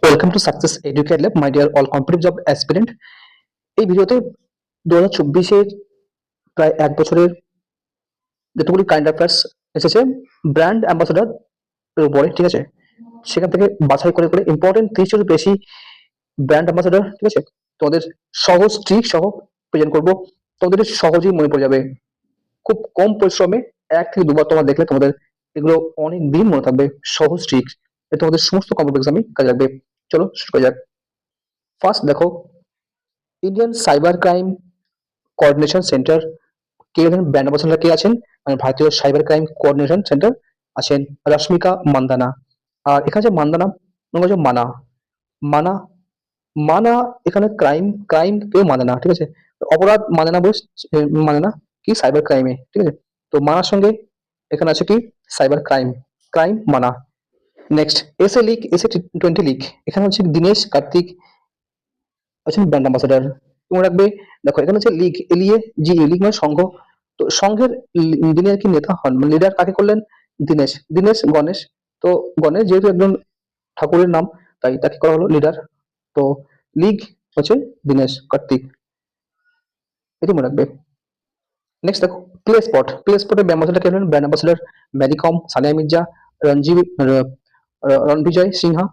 Welcome to success educate lab, my dear all competitive job aspirant. এই ভিডিওতে 2024-এর প্রায় এক বছরের যতগুলি কারেন্ট অ্যাফেয়ার্স এসেছে ব্র্যান্ড অ্যাম্বাসাডার এর উপরে, ঠিক আছে, সেখান থেকে বাছাই করে করে ইম্পর্টেন্ট 30-এর বেশি ব্র্যান্ড অ্যাম্বাসাডার, ঠিক আছে, তোমাদের সহজ ট্রিক সহ প্রেজেন্ট করবো। তোমাদের সহজেই মনে পড়ে যাবে, খুব কম পরিশ্রমে 1 থেকে 2 বার তোমার দেখলে তোমাদের এগুলো অনেক দিন মনে থাকবে। সহজ ট্রিক তোমাদের সমস্ত কম্পিউটার এক্সামে কাজে লাগবে। চলো শুরু করা যাক। ফার্স্ট দেখো, Indian cyber crime coordination centre কে ব্র্যান্ড অ্যাম্বাসাডার কে আছেন, মানে ভারতীয় সাইবার ক্রাইম কোঅর্ডিনেশন সেন্টার আছেন রশ্মিকা মান্দানা। আর এখানে যে মান্দানা হচ্ছে মানা মানা মানা, এখানে ক্রাইম ক্রাইম কেউ মানে না, ঠিক আছে, অপরাধ মানে না, মানে না কি সাইবার ক্রাইমে, ঠিক আছে। তো মানার সঙ্গে এখানে আছে কি সাইবার ক্রাইম, ক্রাইম মানা। Next SA league, SA 20 league, এখানে হচ্ছে দীনেশ কার্তিক আছেন ব্র্যান্ড অ্যাম্বাসাডার। মনে রাখবে, দেখো এখানে হচ্ছে লিগ, এলিয়ে জি, লিগ মানে সংঘ। তো সংঘের যিনি আর কি নেতা হন, মানে লিডার কাকে করলেন, দীনেশ, দীনেশ গণেশ। তো গণেশ যেহেতু একজন ঠাকুরের নাম, তাই তাকে করা হলো লিডার। তো লিগ হচ্ছে দীনেশ কার্তিক, এটি মনে রাখবে। নেক্সট দেখো প্লে স্পট, প্লে স্পটের অ্যাম্বাসাডার কে হলেন brand ambassador Mary Kom, Sania Mirza, Ranjeev Ranvijay Sinha.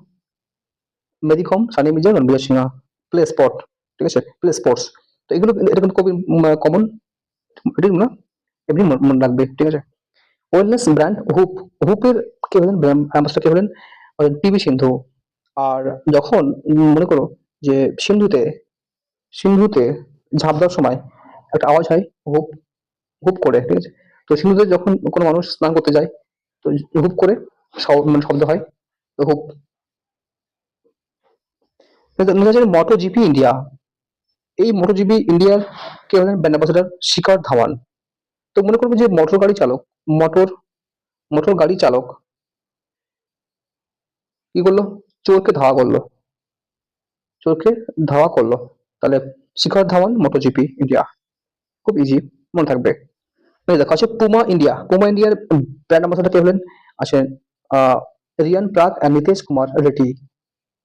Mary Kom, Sania Mirza, Ranvijay Sinha. Play spot, ঠিক আছে, প্লে স্পোর্টস। তো এগুলো এটা কিন্তু খুবই কমন, এটি না এমনি মনে রাখবে, ঠিক আছে। ওয়েলনেস ব্র্যান্ড হুপ, হুপের কে হলেন অ্যাম্বাসাডার কে হলেন পিভি সিন্ধু। আর যখন মনে করো যে সিন্ধুতে সিন্ধুতে ঝাঁপ দেওয়ার সময় একটা আওয়াজ হয় হুপ, হুপ করে, ঠিক আছে। তো সিন্ধুতে যখন কোনো মানুষ স্নান করতে যায়, তো হুপ করে মানে শব্দ হয়, তো হুপ। মোটো জিপি ইন্ডিয়া, এই মোটো জিপি ইন্ডিয়ার কে হলেন ব্র্যান্ড অ্যাম্বাসাডার শিখর ধাওয়ান। তো মনে করবে যে মোটর গাড়ি চালক, মোটর মোটর গাড়ি চালক কি করলো, চোরকে ধাওয়া করলো, চোরকে ধাওয়া করলো, তাহলে শিখর ধাওয়ান মোটো জিপি ইন্ডিয়া, খুব ইজি মনে থাকবে। দেখো আছে পুমা ইন্ডিয়া, পুমা ইন্ডিয়ার ব্র্যান্ড অ্যাম্বাসাডার কে হলেন আছেন রিয়ান প্রাগ আর নীতিশ কুমার রেড্ডি।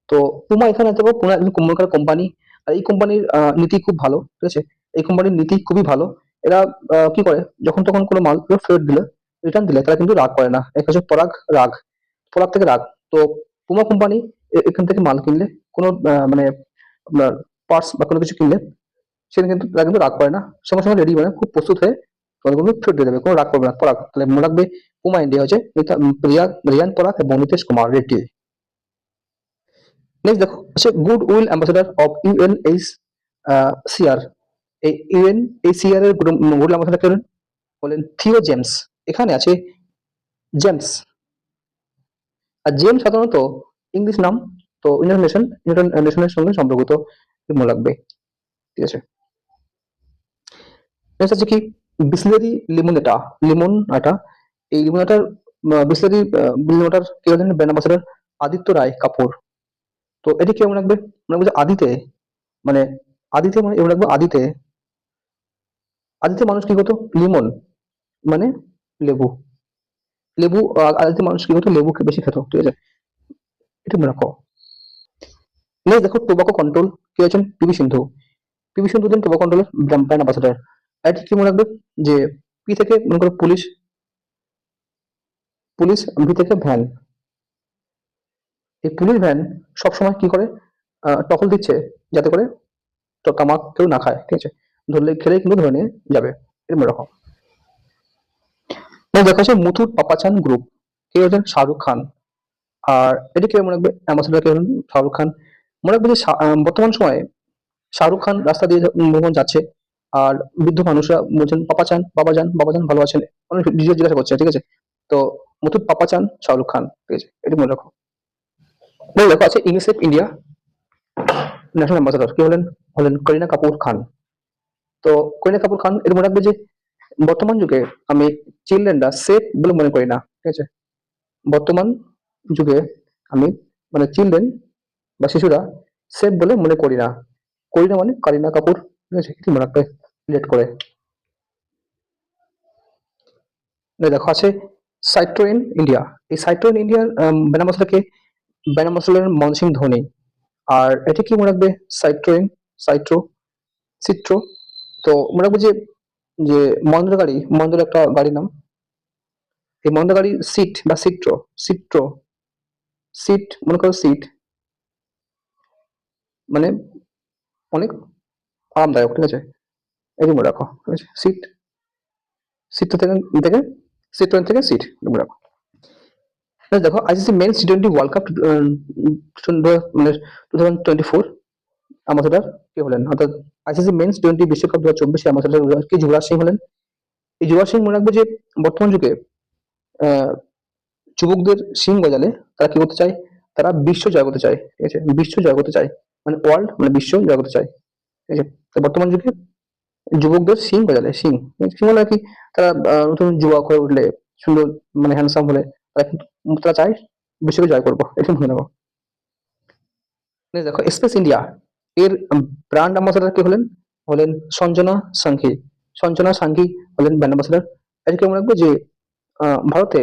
তো পুমা এখানে দেখো, পুমা একজন কুম্ভকার কোম্পানি, আর এই কোম্পানির নীতি খুব ভালো, ঠিক আছে, এই কোম্পানির নীতি খুবই ভালো। এরা কি করে, যখন তখন কোনো মাল ফেরত দিলে, রিটার্ন দিলে, তারা কিন্তু রাগ করে না। এক হচ্ছে পরাগ রাগ, পরাগ থেকে রাগ। তো পুমা কোম্পানি এখান থেকে মাল কিনলে, কোনো মানে আপনার পার্টস বা কোনো কিছু কিনলে, সেটা কিন্তু তারা কিন্তু রাগ করে না, সঙ্গে সঙ্গে রেডি, মানে খুব প্রস্তুত হয়ে তোমাদের কিন্তু ফেরত দিয়ে দেবে, কোনো রাগ করবে না। পরাগ, তাহলে মনে রাখবে পুমা ইন্ডিয়া হচ্ছে রিয়ান পরাগ এবং নীতিশ কুমার রেড্ডি। নেক্সট দেখো হচ্ছে good will ambassador of UNHCR, এই ইউএনএইচসিআর এর গুড উইল অ্যাম্বাসেডর কে বলেন থিও জেমস। এখানে আছে জেমস, আর জেমস সাধারণত ইংলিশ নাম, তো ইউনাইটেড নেশনের সঙ্গে সম্পর্কিত, মনে রাখবে, ঠিক আছে। নেক্সট আছে কি বিসলেরি লিমোনেটা, লিমন আটা। এই লিমোনাটার বিসলেরি লিমোনাটার কে হলেন ব্র্যান্ড অ্যাম্বাসেডর আদিত্য রায় কাপুর। তো এটি কেমন রাখবে, মনে রাখবে যে আদিতে, মানে আদিতে মানে এমন রাখবো আদিতে, আদিতে মানুষ কি হতো, লিমন মানে লেবু, লেবু আদিতে মানুষ কি হতো, লেবু বেশি খেত, ঠিক আছে, এটা মনে রাখো। নেক্সট দেখো টোবাকো কন্ট্রোল, কে আছেন পিভি সিন্ধু। পিভি সিন্ধু দেন টোবাকো কন্ট্রোলের ব্র্যান্ড অ্যাম্বাসেডর। এটি কি মনে রাখবে যে পি থেকে মনে করো পুলিশ, পুলিশ, ভি থেকে ভ্যান। এই পুলিশ ভ্যান সবসময় কি করে, টহল দিচ্ছে যাতে করে তো তামাক কেউ না খায়, ঠিক আছে, ধরলে খেলে কিন্তু ধরে নিয়ে যাবে, এরকম রকম। দেখা যাচ্ছে মুথুট পাপাচান গ্রুপ, কে হচ্ছেন শাহরুখ খান। আর এটি কে মনে রাখবে অ্যাম্বাসেডর কে হলেন শাহরুখ খান। মনে রাখবে যে বর্তমান সময়ে শাহরুখ খান রাস্তা দিয়ে যখন যাচ্ছে, আর বৃদ্ধ মানুষরা বলছেন পাপাচান, বাবাজান, বাবাজান ভালো আছেন, অনেক জিজ্ঞাসা করছে, ঠিক আছে। তো মুথুট পাপাচান শাহরুখ খান, ঠিক আছে, এটি মনে রাখো। দেখো আছে ইউনিসেফ ইন্ডিয়া ন্যাশনাল অ্যাম্বাসেডর কে হলেন, করিনা কাপুর খান। তো করিনা কাপুর খান এর মনে রাখবে যে বর্তমান যুগে আমি চিলড্রেনরা সেফ বলে মনে করি না, ঠিক আছে, বর্তমান যুগে আমি মানে চিলড্রেন বা শিশুরা সেফ বলে মনে করি না, করি না মানে কারিনা কাপুর, ঠিক আছে, এটি মনে রাখবে রিলেট করে। দেখো আছে সাইট্রোয়েন ইন্ডিয়া, এই সাইট্রোয়েন ইন্ডিয়ার ব্র্যান্ড অ্যাম্বাসেডর কে, ব্র্যান্ড অ্যাম্বাসেডর মনসিং ধোনি। আর এটা কি মনে রাখবে? সাইট্রোইন, সাইট্রো, সিট্রো। তো মনে রাখবে যে যে মহেন্দ্র গাড়ি, মহেন্দ্র একটা গাড়ির নাম। এই মহেন্দ্র গাড়ি সিট বা সিট্রো, সিট্রো, সিট মনে করো সিট মানে অনেক আরামদায়ক, ঠিক আছে? এটি মনে রাখো, ঠিক আছে? সিট, সিট থেকে সিট্রোয়েন থেকে সিট মনে রাখো। দেখো আইসিসি মেন্স টি20 ওয়ার্ল্ড কাপ মানে 2024 অ্যাম্বাসেডর কে হলেন? অর্থাৎ আইসিসি মেন্স টি20 বিশ্বকাপ 2024 অ্যাম্বাসেডর কি যুবরাজ সিং হলেন। এই যুবরাজ সিং মনে রাখবে যে বর্তমান যুগে আহ, যুবকদের সিং গজালে তারা কি করতে চায়? তারা বিশ্ব জয় করতে চায়, ঠিক আছে? বিশ্ব জয় করতে চায়, মানে ওয়ার্ল্ড মানে বিশ্ব জয় করতে চায়, ঠিক আছে? তো বর্তমান যুগে যুবকদের সিং গজালে, সিং সিং হলে কি? তারা নতুন যুবক হয়ে উঠলে, সুন্দর মানে হ্যান্ডসাম হলে তারা কিন্তু তারা চায় বিশ্বকে জয় করবো, এটা মনে রাখো। দেখো স্পেস ইন্ডিয়া এর ব্র্যান্ড অ্যাম্বাসেডর কে হলেন? হলেন সঞ্জনা সাংখি। সঞ্জনা সাংখি হলেন ব্র্যান্ড অ্যাম্বাসেডর। এটাকে মনে রাখবে যে ভারতে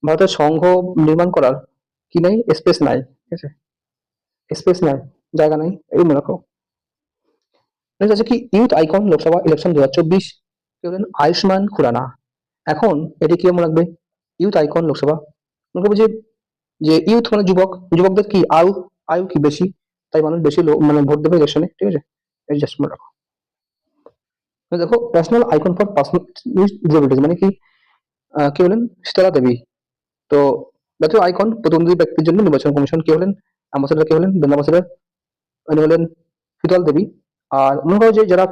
ভারতের সংঘ নির্মাণ করার কি নাই? স্পেস নাই, ঠিক আছে? স্পেস নাই, জায়গা নাই, এই মনে রাখো। নেক্সট আছে কি ইউথ আইকন লোকসভা ইলেকশন 2024 কি হলেন? আয়ুষ্মান খুরানা। এখন এটি কি মনে রাখবে? ইউথ আইকন লোকসভা মনে করবো যে যে ইউথ মানে যুবক, যুবকদের কি আয়ু, আয়ু কি বেশি, তাই মানুষ বেশি মানে ভোট দেবে ইলেকশনে, ঠিক আছে? এই জাস্ট মনে রাখো। দেখো ন্যাশনাল আইকন ফর পার্সোনাল ডিসেবিলিটিজ মানে কি? কি হলেন? শীতলা দেবী। তো জাতীয় আইকন প্রতিবন্ধী ব্যক্তির জন্য নির্বাচন কমিশন কি হলেন? অ্যাম্বাসেডর কে হলেন? ব্র্যান্ড অ্যাম্বাসেডর উনি হলেন শীতল দেবী। আর মনে করো যে যারা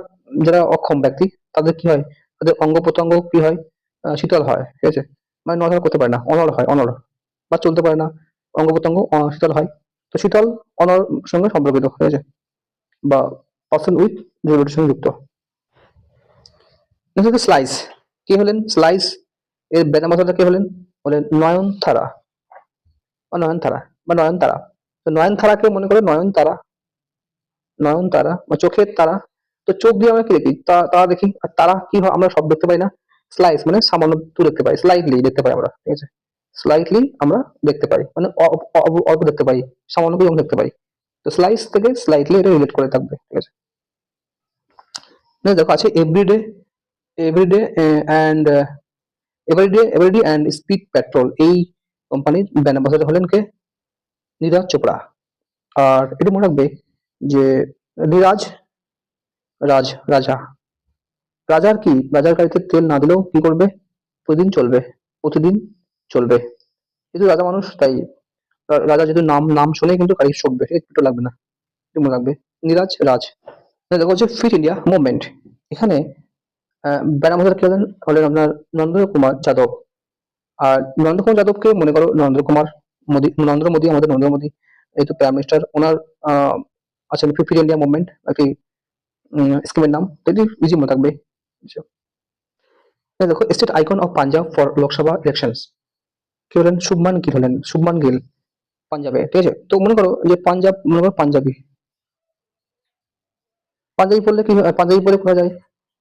যারা অক্ষম ব্যক্তি তাদের কি হয়? তাদের অঙ্গ প্রত্যঙ্গ কি হয়? শীতল হয়, ঠিক আছে? মানে নড়াচড়া করতে পারে না, অনড় হয়, অনড় বা চলতে পারে না, অঙ্গ প্রত্যঙ্গ শীতল হয়। তো শীতল অনড় সঙ্গে সম্পর্কিত, ঠিক আছে? বা পার্সন উইথ ডিসেবিলিটির সঙ্গে যুক্ত। নেক্সট হচ্ছে স্লাইস। কে হলেন স্লাইস? এর ব্র্যান্ড অ্যাম্বাসেডর কে হলেন? হলেন নয়নতারা বা নয়নতারা বা নয়নতারা। তো নয়নতারাকে মনে করে নয়নতারা, নয়নতারা বা চোখের তারা। তো চোখ দিয়ে আমরা কি দেখি? তারা দেখি। আর তারা কি হয়? আমরা সব দেখতে পাই না। স্লাইস মানে সামান্য একটু দেখতে পাই, স্লাইটলি দেখতে পাই আমরা, ঠিক আছে? স্লাইটলি আমরা দেখতে পাই, মানে অল্প দেখতে পাই, সামান্য কিছু দেখতে পাই। তো স্লাইস থেকে স্লাইটলি এটা রিলেট করে থাকবে, ঠিক আছে? দেখো আছে everyday, everyday and everyday and speed petrol. এই কোম্পানির ব্র্যান্ড অ্যাম্বাসেডর হলেন কে? নীরজ চোপড়া। আর এটা মনে রাখবে যে নীরাজ রাজ রাজা, রাজার কি? রাজার গাড়িতে তেল না দিলেও কি করবে? প্রতিদিন চলবে, প্রতিদিন চলবে। যেহেতু রাজা মানুষ তাই রাজা যেহেতু নাম নাম শুনে কিন্তু গাড়ি ছুটবে, একটু লাগবে না, একটু মনে রাখবে। নীরাজ রাজ। দেখো হচ্ছে ফিট ইন্ডিয়া মুভমেন্ট। এখানে ব্যানার আমাদের কে হলেন? হলেন আপনার নরেন্দ্র কুমার যাদব। আর নরেন্দ্র কুমার যাদবকে মনে করো নরেন্দ্র কুমার মোদী, নরেন্দ্র মোদী, আমাদের নরেন্দ্র মোদী এই তো প্রাইম মিনিস্টার, ওনার আচ্ছা ফিট ইন্ডিয়া মুভমেন্ট একটি স্কিমের নাম, এটি ইজি মনে থাকবে। আচ্ছা, দেখো state icon of Punjab for Lok Sabha elections কি হলেন? শুভমান গিল হলেন, শুভমান গিল পাঞ্জাবে, ঠিক আছে? তো মনে করো যে পাঞ্জাব, মনে করো পাঞ্জাবি, পাঞ্জাবি পড়লে কি হয়? পাঞ্জাবি পরে কোথায় যায়?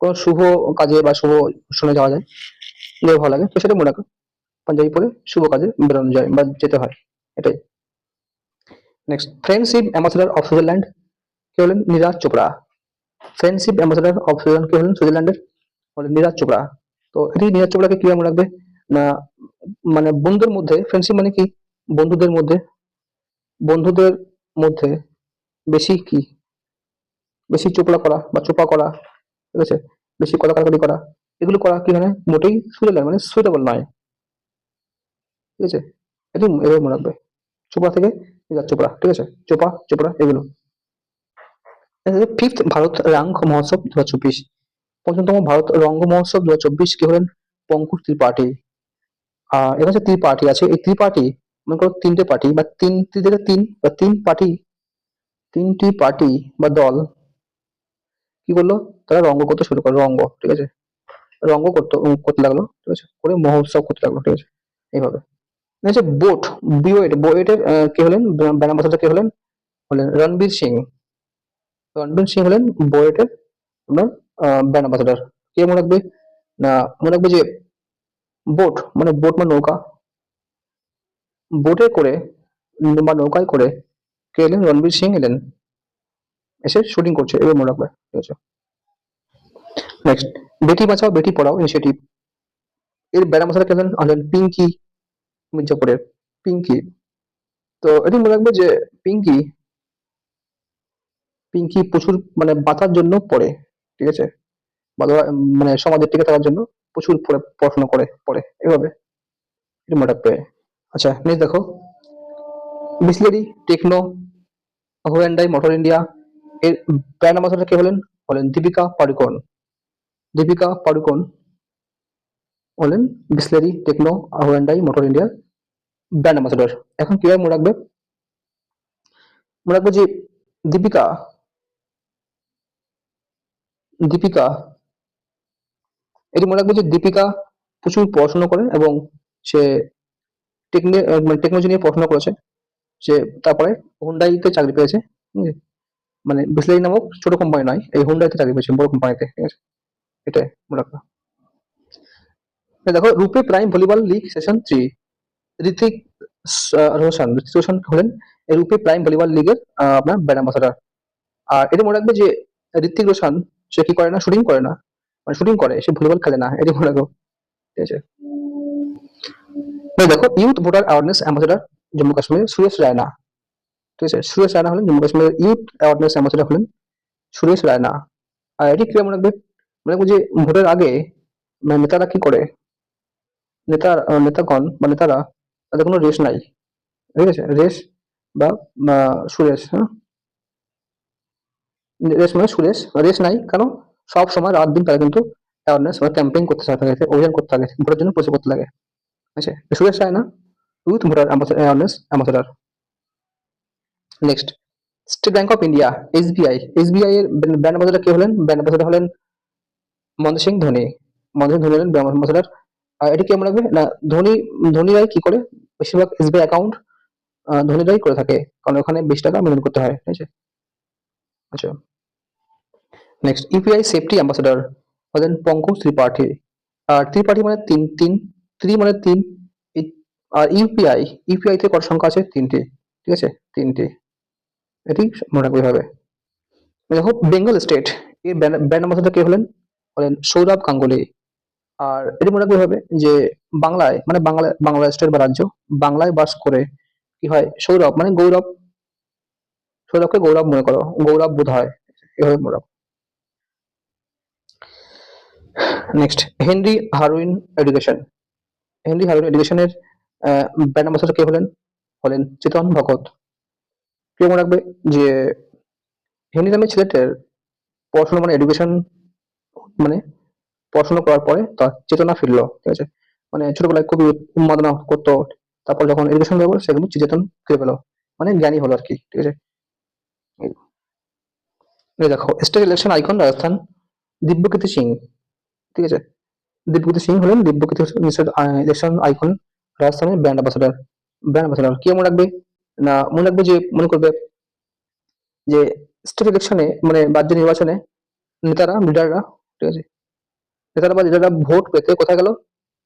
কোনো শুভ কাজে বা শুভ অনুষ্ঠানে যাওয়া যায়, গেলে ভালো লাগে, তো সেটা মনে রাখো। পাঞ্জাবি পরে শুভ কাজে বেরোনো যায় বা যেতে হয়, এটাই। Next friendship ambassador of Switzerland কে হলেন? Neeraj Chopra. Friendship ambassador of Switzerland কে হলেন? সুইজারল্যান্ডের হলেন নীরাজ চোপড়া। তো এটি নীরাজ চোপড়াকে কি মনে রাখবে? না মানে বন্ধুদের মধ্যে ফ্রেন্ডশিপ মানে কি? বন্ধুদের মধ্যে, বন্ধুদের মধ্যে বেশি কি? বেশি চোপড়া করা বা চোপা করা, ঠিক আছে? বেশি কথা কাটাকাটি করা, এগুলো করা কি মানে মোটেই সুইটেবল মানে সুইটেবল নয়, ঠিক আছে? এটি এভাবে মনে রাখবে। চোপড়া থেকে নীরাজ চোপড়া, ঠিক আছে? চোপা চোপড়া এগুলো। ফিফথ ভারত রঙ মহোৎসব 2024। পঞ্চমতম ভারত রঙ্গ মহোৎসব 2024 কি হলেন? পঙ্কজ ত্রিপাঠী। এবার হচ্ছে ত্রিপাঠী আছে, এই ত্রিপাঠী মনে করো তিনটে পার্টি বা তিন থেকে তিন বা তিন পার্টি, তিনটি পার্টি বা দল কি করলো? তারা রঙ্গ করতে শুরু করলো, রঙ্গ, ঠিক আছে? রঙ্গ করতে লাগলো, ঠিক আছে? করে মহোৎসব করতে লাগলো, ঠিক আছে? এইভাবে। হচ্ছে বোট, বুয়েটের কে হলেন? ব্র্যান্ড অ্যাম্বাসেডর কে হলেন? হলেন রণবীর সিং। রণবীর সিং হলেন বুয়েটের আপনার ব্র্যান্ড অ্যাম্বাসেডর। কে মনে রাখবে? না মনে রাখবে যে বোট মানে বোট মানে নৌকা, বোটে করে বা নৌকায় করে কে এলেন? রণবীর সিং এলেন, এসে শুটিং করছে, এবার মনে রাখবে, ঠিক আছে। নেক্সট, বেটি বাঁচাও বেটি পড়াও ইনিশিয়েটিভ, এর ব্যানার অ্যাম্বাসাডার কে হলেন পিঙ্কি মির্জাপুরের, পিঙ্কি। তো এটি মনে রাখবে যে পিঙ্কি পিঙ্কি প্রচুর মানে বাঁচার জন্য পড়ে, ঠিক আছে, মানে সমাজে টিকে থাকার জন্য প্রচুর পড়াশোনা পড়ে এভাবে, এটা মনে রাখবে। আচ্ছা নেক্সট দেখো, Bisleri Tecno Hyundai motor India, এর ব্র্যান্ড অ্যাম্বাসাডার কে হলেন? দীপিকা পাড়ুকোন। দীপিকা পাড়ুকোন হলেন বিসলেরি টেকনো হুন্ডাই মোটর ইন্ডিয়ার ব্র্যান্ড অ্যাম্বাসাডার। এখন কিভাবে মনে রাখবে? মনে রাখবে যে দীপিকা দীপিকা এটি মনে রাখবে যে দীপিকা প্রচুর পড়াশোনা করে এবং সে মানে টেকনোলজি নিয়ে পড়াশোনা করেছে। সে তারপরে হুন্ডাইতে চাকরি পেয়েছে। মানে বিসলেরি নামক ছোট কোম্পানি নয়, এই হুন্ডাইতে চাকরি পেয়েছে, বড় কোম্পানিতে, ঠিক আছে, এটাই মনে রাখবে। দেখো, RuPay prime volleyball league session 3, Hrithik Hrithik Roshan হলেন এই রূপে প্রাইম ভলিবল লিগের আপনার ব্র্যান্ড অ্যাম্বাসাডার। আর এটা মনে রাখবে যে ঋত্বিক রোশন সে কি করে না, শুটিং করে না, মানে শুটিং করে, সে ভলিবল খেলে না, এটি মনে রাখো, ঠিক আছে। দেখো, youth voter awareness ambassador Jammu Kashmir Suresh Raina, ঠিক আছে, সুরেশ রায়না হলেন জম্মু কাশ্মীরের ইউথ অ্যাওয়ারনেস অ্যাম্বাসাডার হলেন সুরেশ রায়না। আর এটি ক্রিয়া মনে রাখবে, মনে রাখবে যে ভোটের আগে মানে নেতারা কি করে, নেতাগণ বা নেতারা, তাদের কোনো রেশ নাই, ঠিক আছে, রেশ বা সুরেশ, হ্যাঁ, রেশ মানে সুরেশ, রেশ নাই কেন, সব সময় রাত দিন তারা কিন্তু অ্যাওয়ারনেস বা ক্যাম্পেইন করতে থাকে, অভিযান করতে থাকে, ভোটের জন্য প্রচার করতে লাগে, ঠিক আছে। Suresh Raina youth voter awareness ambassador. Next, state bank of India SBI, SBI এর ব্র্যান্ড অ্যাম্বাসাডার কে হলেন? ব্র্যান্ড অ্যাম্বাসাডার হলেন মহেন্দ্র সিং ধোনি। মহেন্দ্র সিং ধোনি হলেন ব্র্যান্ড অ্যাম্বাসাডার। আর এটি কেমন লাগবে না, ধোনিরাই কি করে, বেশিরভাগ এসবিআই অ্যাকাউন্ট ধোনিরাই করে থাকে, কারণ ওখানে 20 টাকা মেনটেন করতে হয়, ঠিক আছে। আচ্ছা নেক্সট, ইউপিআই সেফটি অ্যাম্বাসাডার হলেন পঙ্কজ ত্রিপাঠী। আর ত্রিপাঠী মানে তিন তিন, মানে তিন, আর ইউপিআই তে কত সংখ্যা আছে? 3টে, ঠিক আছে, 3টে, এটি মনে রাখবে হবে। দেখো, বেঙ্গল স্টেট এর ব্র্যান্ড অ্যাম্বাসাডার কে হলেন? সৌরভ গাঙ্গুলি। আর এটি মনে রাখবে হবে যে বাংলায় মানে বাংলা স্টেট বা রাজ্য, বাংলায় বাস করে কি হয়, সৌরভ মানে গৌরব, সৌরভকে গৌরব মনে করো, গৌরব বোধ হয়, এভাবে মনে রাখো। নেক্সট, হেনরি হারউইন এডুকেশন, হেনরি হারউইন এডুকেশনের ব্র্যান্ড অ্যাম্বাসাডার কে হলেন? চেতন ভগত। কে মনে রাখবে যে হেনরি নামে ছেলেটার পড়াশোনা মানে এডুকেশন, মানে পড়াশোনা করার পরে তার চেতনা ফিরলো, ঠিক আছে, মানে ছোটবেলায় খুবই উন্মাদনা করতো, তারপর যখন এডুকেশন পেলো সে কিন্তু চেতন ফিরে পেলো, মানে জ্ঞানী হলো আর কি, ঠিক আছে। এই দেখো, state election icon Rajasthan Divyakirti Singh, ঠিক আছে, দিব্যকীর্তি সিং হলেন দিব্যকীর্তি ইলেকশন আইকন রাজস্থানের ব্র্যান্ড অ্যাম্বাসাডার। কি মনে রাখবে না, মনে রাখবে যে মনে করবে যে স্টেট ইলেকশনে মানে রাজ্য নির্বাচনে নেতারা লিডাররা, ঠিক আছে, নেতারা বা লিডাররা ভোট পেতে কোথায় গেল?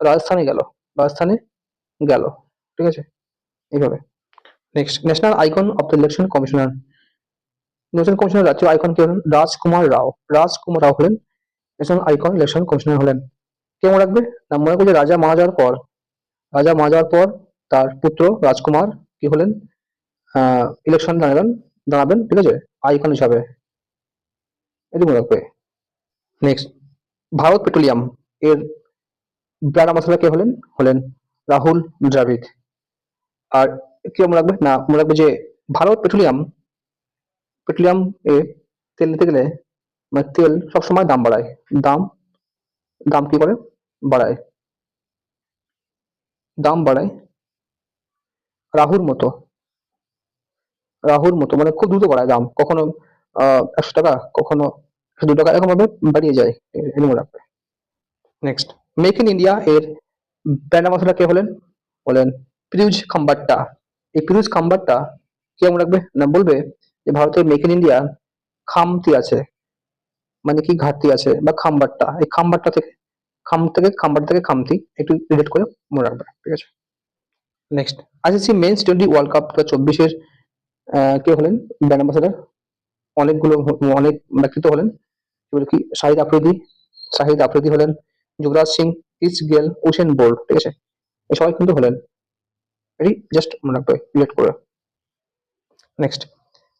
রাজস্থানে গেল, রাজস্থানে গেল, ঠিক আছে, এইভাবে। Next, national icon of the election commissioner, নির্বাচন কমিশনার জাতীয় আইকন কে হলেন? রাজকুমার রাও। রাজকুমার রাও হলেন ন্যাশনাল আইকন ইলেকশন কমিশনার হলেন। কে মনে রাখবে না, মনে রাখবে যে রাজা মারা যাওয়ার পর তার পুত্র রাজকুমার কি হলেন, ইলেকশন দাঁড়াবেন, ঠিক আছে, আইকন হিসাবে, এটি মনে রাখবে। নেক্সট, ভারত পেট্রোলিয়াম এর ব্র্যান্ড অ্যাম্বাসাডার কে হলেন? রাহুল দ্রাবিড়। আর কি মনে রাখবে না, মনে রাখবে যে ভারত পেট্রোলিয়াম এ তেল নিতে গেলে মানে তেল সবসময় দাম বাড়ায়, দাম দাম কি করে বাড়ায়, দাম বাড়ায় রাহুর মতো, মানে খুব দ্রুত বাড়ায় দাম, কখনো 100 টাকা, কখনো 102 টাকা, এরকম ভাবে বাড়িয়ে যায়, এটি মনে রাখবে। নেক্সট, মেক ইন ইন্ডিয়া এর ব্র্যান্ড অ্যাম্বাসাডার কে হলেন? বলেন পিরুজ খাম্বাট্টা। এই পিরুজ খাম্বাট্টা কে মনে রাখবে না, বলবে যে ভারতের মেক ইন ইন্ডিয়া খামতি আছে, মানে কি ঘাটতি আছে, বা খাম্বাট্টা, এই খাম্বাট্টা থেকে খামতি, একটু রিলেট করে মনে রাখবে, ঠিক আছে। নেক্সট, আইসিসি মেন্স টি20 ওয়ার্ল্ড কাপ 2024-এর কে হলেন ব্র্যান্ড অ্যাম্বাসাডার? অনেকগুলো অনেক ব্যক্তিত্ব হলেন, যেগুলো কি শাহিদ আফ্রিদি হলেন, Yuvraj Singh, Chris Gayle, Usain Bolt, ঠিক আছে? এই সবাই কিন্তু হলেন। এটি জাস্ট মনে রাখবে রিলেট করে। Next,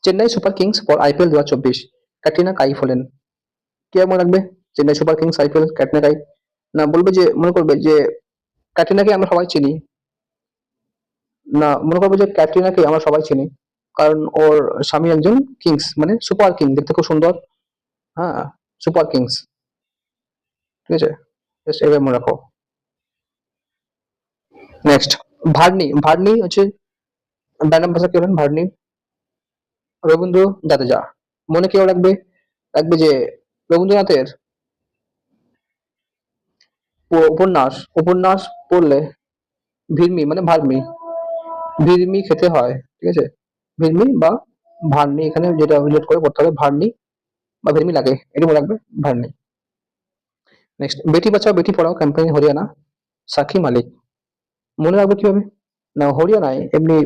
Chennai super kings for IPL 2024 Katrina Kaif হলেন। কে মনে রাখবে? Chennai super kings IPL Katrina Kaif. না বলবে যে মনে করবে যে ক্যাটরিনাকে আমরা সবাই চিনি, না মনে করবে যে ক্যাটরিনাকে আমরা সবাই চিনি, কারণ ওর স্বামী একজন কিংস মানে সুপার কিং, দেখতে খুব সুন্দর। হ্যাঁ, সুপার কিংস, ঠিক আছে? জাস্ট এভাবে মনে রাখো। নেক্সট, ভার্নি হচ্ছে ব্যান্ড অ্যাম্বাসাডার কে হলেন ভার্নি? রবীন্দ্র জাদেজা। মনে কেউ রাখবে? রাখবে যে রবীন্দ্রনাথের উপন্যাস উপন্যাস পড়লে ভিড়মি মানে ভিড়মি খেতে হয়, ঠিক আছে? ভিড়মি বা ভার্নি, এখানে যেটা রিলেট করে পড়তে হবে ভার্নি বা ভিড়মি লাগে, এটি মনে রাখবে ভার্নি। নেক্সট, বেটি বাঁচাও বেটি পড়াও ক্যাম্পেইন হরিয়ানা, সাক্ষী মালিক। মনে রাখবে কিভাবে? না হরিয়ানায় এমনি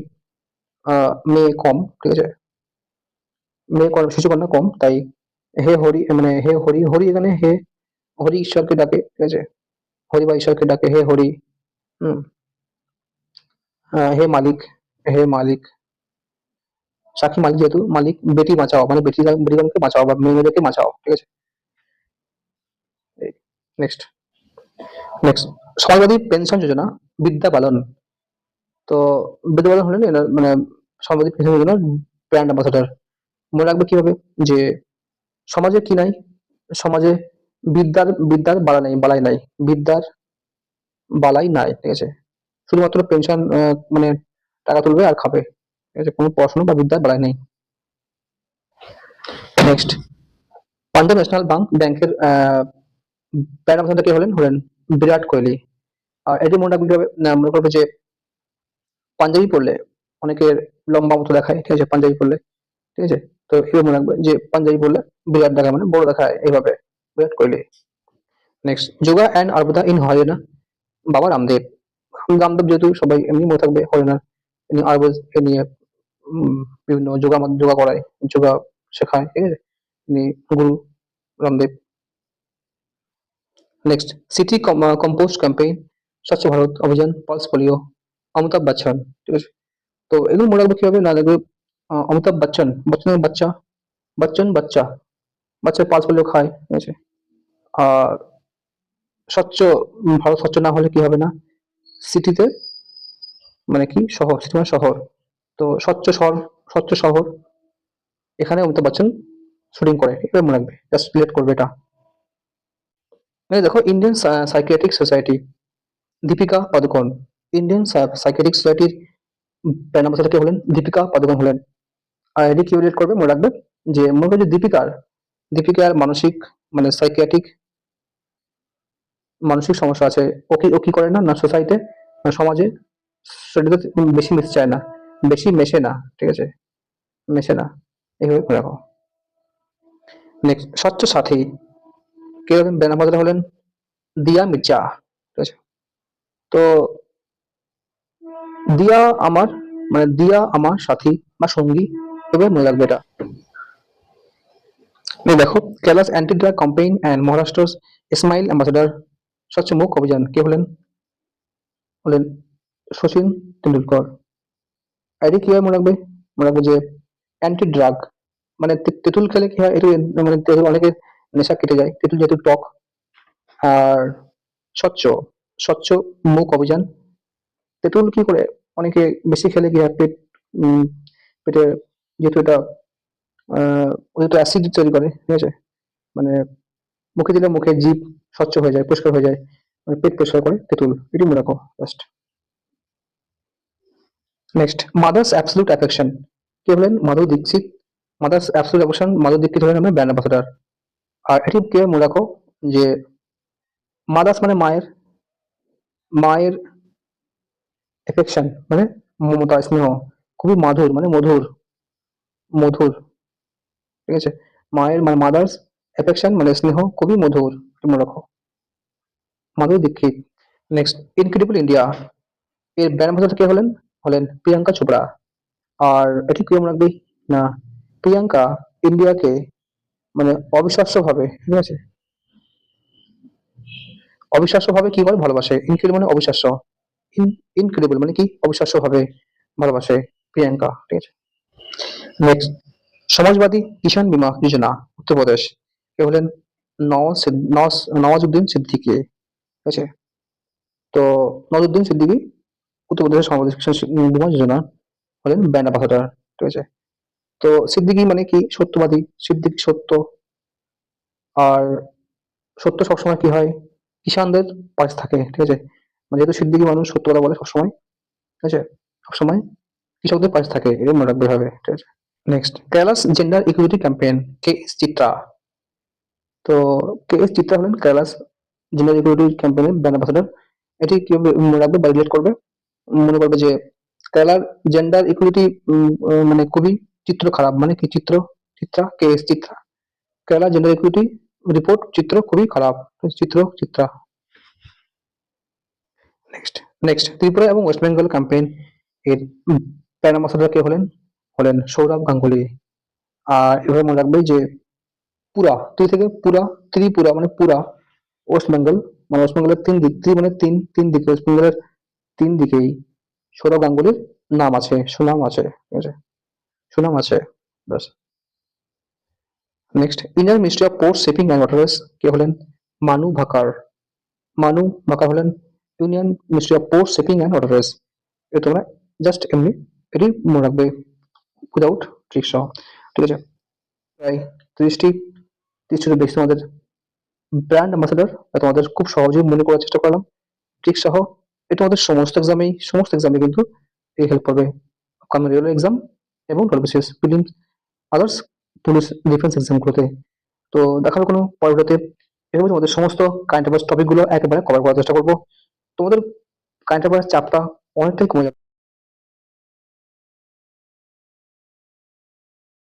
মেয়ে কম, ঠিক আছে? মেয়ে কম, শিশুকন্যা কম, তাই হে হরি মানে হে হরি, হরি এখানে হে হরি ঈশ্বরকে ডাকে, ঠিক আছে? হরি বা ঈশ্বরকে ডাকে হে হরি। হুম। হে মালিক, হে মালিক, সাক্ষী মালিক, যেহেতু মালিক বেটি বাঁচাও মানে বেটিগণকে বাঁচাও বা মেয়েদেরকে বাঁচাও, ঠিক আছে? নেক্সট, সমাজবাদী পেনশন যোজনা বিদ্যা বালন। তো বিদ্যা বালন হলেন মানে সমাজবাদী পেনশন যোজনার ব্র্যান্ড অ্যাম্বাসাডার। মনে রাখবে কিভাবে? যে সমাজে কি নাই? সমাজে বিদ্যার বালাই নাই, বিদ্যার বালাই নাই, ঠিক আছে? শুধুমাত্র পেনশন মানে টাকা তুলবে আর খাবে, ঠিক আছে? কোনো পড়াশোনা বা বিদ্যার বালাই নেই। নেক্সট, পাঞ্জাব ন্যাশনাল ব্যাংকের ব্র্যান্ড অ্যাম্বাসাডার কে হলেন বিরাট কোহলি। আর এটি মনে রাখবে কিভাবে? না মনে করবে যে পাঞ্জাবি পরলে অনেকের লম্বা মতো দেখায়, ঠিক আছে? পাঞ্জাবি পরলে, ঠিক আছে? তো এভাবে মনে রাখবে যে পাঞ্জাবি পরলে বিরাট দেখায় মানে বড় দেখায়, এইভাবে Virat Kohli. Next, yoga and Ayurveda in Haryana, Baba Ramdev. Ramdev যেহেতু সবাই এমনি মনে থাকবে হরিয়ানার, ইনি আয়ুর্বেদ নিয়ে বিভিন্ন যোগা করায়, যোগা শেখায়, ঠিক আছে? ইনি গুরু Ramdev. Next, city compost campaign, স্বচ্ছ ভারত অভিযান, পালস পোলিও, অমিতাভ বচ্চন, ঠিক আছে? তো এগুলো মনে রাখবে কিভাবে? না দেখবে অমিতাভ বচ্চনের বাচ্চা, বাচ্চা বাচ্চা পালস পোলিও খায়, ঠিক আছে? আর স্বচ্ছ ভারত স্বচ্ছ না হলে কি হবে না? সিটিতে মানে কি শহর, সিটি মানে শহর। তো স্বচ্ছ শহর এখানে অমিতাভ বচ্চন শুটিং করে, এটা মনে রাখবে, জাস্ট রিলেট করবে এটা। মানে দেখো Indian psychiatric society, Deepika Padukone. Indian psychiatric সোসাইটির ব্র্যান্ড অ্যাম্বাসাডার কে হলেন? দীপিকা পাদুকোন হলেন। আর এটি কি রিলেট করবে? মনে রাখবে যে মনে করবে যে দীপিকার মানসিক মানে সাইকিয়াট্রিক মানসিক সমস্যা আছে। ও কি করে না, না সোসাইটিতে মানে সমাজে সেটাতে বেশি মিশতে চায় না, বেশি মেশে না, ঠিক আছে? মেশে না, এইভাবে করে রাখো। নেক্সট, স্বচ্ছ সাথী কে হলেন? ব্র্যান্ড অ্যাম্বাসাডার হলেন দিয়া মির্জা, ঠিক আছে? তো দিয়া আমার দিয়া আমার সাথী বা সঙ্গী, এভাবে মনে রাখবে এটা। এই দেখো, Kerala's anti drug campaign and Maharashtra's smile ambassador স্বচ্ছ মুখ অভিযান কে হলেন শচীন তেন্ডুলকর। আইডি কিভাবে মনে রাখবে? মনে রাখবে যে অ্যান্টি ড্রাগ মানে তেঁতুল খেলে কি হয়, একটু মানে তেঁতুল অনেকের নেশা কেটে যায়, তেঁতুল যেহেতু টক। আর স্বচ্ছ স্বচ্ছ মুখ অভিযান, তেঁতুল কি করে অনেকে বেশি খেলে কি হয়, পেটে যেহেতু এটা যেহেতু অ্যাসিড তৈরি করে, ঠিক আছে? মানে মুখে দিলে মুখে জিভ স্বচ্ছ হয়ে যায়, পরিষ্কার হয়ে যায়, মানে পেট পরিষ্কার করে তেঁতুল, এটি মনে রাখো just. Next, mother's absolute affection কে হলেন? Madhuri Dixit. Mother's absolute affection Madhuri Dixit হলেন আমার ব্র্যান্ড অ্যাম্বাসাডার। আর এটি কে মনে রাখো যে মাদার্স মানে মায়ের এফেকশন মানে মমতা স্নেহ, খুবই মাধুর মানে মধুর, ঠিক আছে? মায়ের মানে মাদার্স এফেকশন মানে স্নেহ খুবই মধুর, এটি মনে রাখো, Madhuri Dixit. Next, incredible India এর ব্র্যান্ড অ্যাম্বাসাডার কে হলেন? প্রিয়াঙ্কা চোপড়া। আর এটি কি মনে রাখবি না, প্রিয়াঙ্কা ইন্ডিয়াকে মানে অবিশ্বাস্যভাবে, ঠিক আছে, অবিশ্বাস্যভাবে কি বলে ভালোবাসে, ইনক্রেডিবল মানে অবিশ্বাস্য, ইনক্রেডিবল মানে কি অবিশ্বাস্যভাবে ভালোবাসে প্রিয়াঙ্কা, ঠিক আছে। নেক্সট, সমাজবাদী কিষাণ বীমা যোজনা উত্তরপ্রদেশ, কে হলেন নওয়াজউদ্দিন সিদ্দিকী, ঠিক আছে। তো নওয়াজউদ্দিন সিদ্দিকী উত্তরপ্রদেশের সমাজবাদী কিষাণ বীমা যোজনা হলেন ব্র্যান্ড অ্যাম্বাসাডার, ঠিক আছে। তো সিদ্দিকী মানে কি সত্যবাদী, সিদ্দিক সত্য, আর সত্য সবসময় কি হয় কিষানদের পাশে থাকে, ঠিক আছে। মানে যেহেতু সিদ্দিকী মানুষ সত্য কথা বলে সবসময়, ঠিক আছে, সবসময় কৃষকদের পাশে থাকে, এটা মনে রাখতে হবে, ঠিক আছে। Next, Kerala's gender equality campaign, K S Chithra. তো কে এস চিত্রা হলেন কেরালাস জেন্ডার ইকুইলিটি ক্যাম্পেইনের ব্র্যান্ড অ্যাম্বাসাডার। এটি কিভাবে মনে রাখবে বা রিলেট করবে, মনে করবে যে কেরালার জেন্ডার ইকুইলিটি মানে খুবই চিত্র খারাপ, মানে কি চিত্র, চিত্রা, কে S Chitra, Kerala gender equality report চিত্র খুবই খারাপ, চিত্র চিত্রা। নেক্সট, ত্রিপুরা এবং ওয়েস্ট বেঙ্গল ক্যাম্পেইন এর ব্র্যান্ড অ্যাম্বাসাডার কে হলেন, সৌরভ গাঙ্গুলি। আর এভাবে মনে রাখবে যে পুরা ত্রি থেকে পুরা, ত্রিপুরা মানে পুরা, ওয়েস্ট বেঙ্গল মানে ওয়েস্ট বেঙ্গলের তিন দিক, ত্রি মানে তিন, তিন দিকে ওয়েস্ট বেঙ্গলের তিন দিকেই সৌরভ গাঙ্গুলির নাম আছে, সুনাম আছে, ঠিক আছে, সুনাম আছে, ব্যাস। Next, Indian ministry of port shipping and waterways, কে হলেন মানু ভাকার। মানু ভাকার হলেন union ministry of port shipping and waterways. এটা তোমরা জাস্ট এমনি এটি মনে রাখবে উইদাউট ট্রিক সহ, ঠিক আছে। প্রায় 30টি 30টির বেশি তোমাদের ব্র্যান্ড অ্যাম্বাসাডার তোমাদের খুব সহজেই মনে করার চেষ্টা করলাম ট্রিক সহ। এটা তোমাদের সমস্ত এক্সামে কিন্তু এই হেল্প করবে, আপকামিং রেলওয়ে এক্সাম এবং BCS prelims, others police defence এক্সামগুলোতে। তো দেখার কোনো পরবর্তীতে এভাবে তোমাদের সমস্ত কারেন্ট অ্যাফেয়ার্স টপিকগুলো একেবারে কভার করার চেষ্টা করবো। তোমাদের কারেন্ট অ্যাফেয়ার্স চাপটা অনেকটাই কমে যাবে।